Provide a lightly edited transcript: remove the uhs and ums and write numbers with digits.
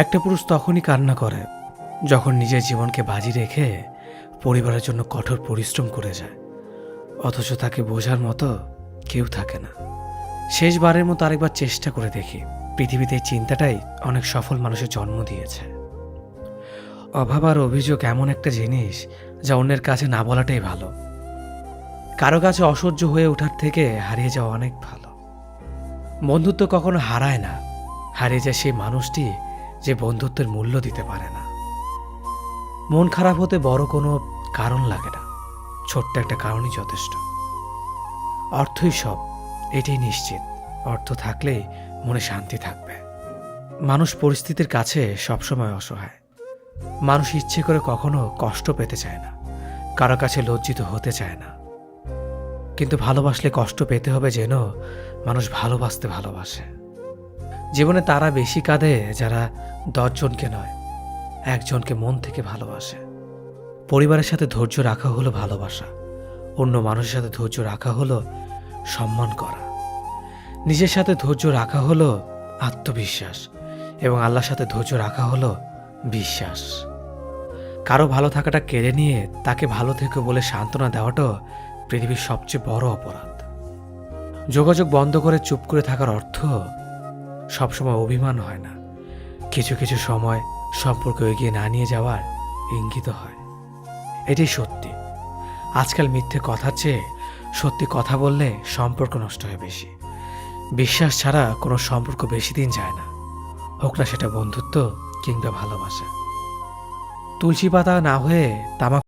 একটা পুরুষ তখনই কান্না করে যখন নিজের জীবনকে বাজি রেখে পরিবারের জন্য কঠোর পরিশ্রম করে যায়, অথচ তাকে বোঝার মতো কেউ থাকে না। শেষবারের মতো আরেকবার চেষ্টা করে দেখি। পৃথিবীতে এই চিন্তাটাই অনেক সফল মানুষের জন্ম দিয়েছে। অভাব আর অভিযোগ এমন একটা জিনিস যা অন্যের কাছে না বলাটাই ভালো। কারো কাছে অসহ্য হয়ে ওঠার থেকে হারিয়ে যাওয়া অনেক ভালো। বন্ধুত্ব কখনো হারায় না, হারিয়ে যায় সেই মানুষটি যে বন্ধুত্বের মূল্য দিতে পারে না। মন খারাপ হতে বড় কোনো কারণ লাগে না, ছোট্ট একটা কারণই যথেষ্ট। অর্থই সব, এটাই নিশ্চিত। অর্থ থাকলেই মনে শান্তি থাকবে। মানুষ পরিস্থিতির কাছে সবসময় অসহায়। মানুষ ইচ্ছে করে কখনো কষ্ট পেতে চায় না, কারো কাছে লজ্জিত হতে চায় না। কিন্তু ভালোবাসলে কষ্ট পেতে হবে যেন মানুষ ভালোবাসতে ভালোবাসে। জীবনে তারা বেশি কাঁদে যারা 10 জনকে নয়, একজনকে মন থেকে ভালোবাসে। পরিবারের সাথে ধৈর্য রাখা হলো ভালোবাসা, অন্য মানুষের সাথে ধৈর্য রাখা হলো সম্মান করা, নিজের সাথে ধৈর্য রাখা হলো আত্মবিশ্বাস, এবং আল্লাহর সাথে ধৈর্য রাখা হলো বিশ্বাস। কারো ভালো থাকাটা কেড়ে নিয়ে তাকে ভালো থেকো বলে সান্ত্বনা দেওয়াটাও পৃথিবীর সবচেয়ে বড় অপরাধ। যোগাযোগ বন্ধ করে চুপ করে থাকার অর্থ সবসময় অভিমান হয় না, কিছু কিছু সময় সম্পর্ক এগিয়ে না নিয়ে যাওয়ার ইঙ্গিত হয়। এটাই সত্যি। আজকাল মিথ্যে কথার চেয়ে সত্যি কথা বললে সম্পর্ক নষ্ট হয় বেশি। বিশ্বাস ছাড়া কোনো সম্পর্ক বেশি দিন যায় না, হোক না সেটা বন্ধুত্ব কিংবা ভালোবাসা। তুলসী পাতা না হয়ে তামাক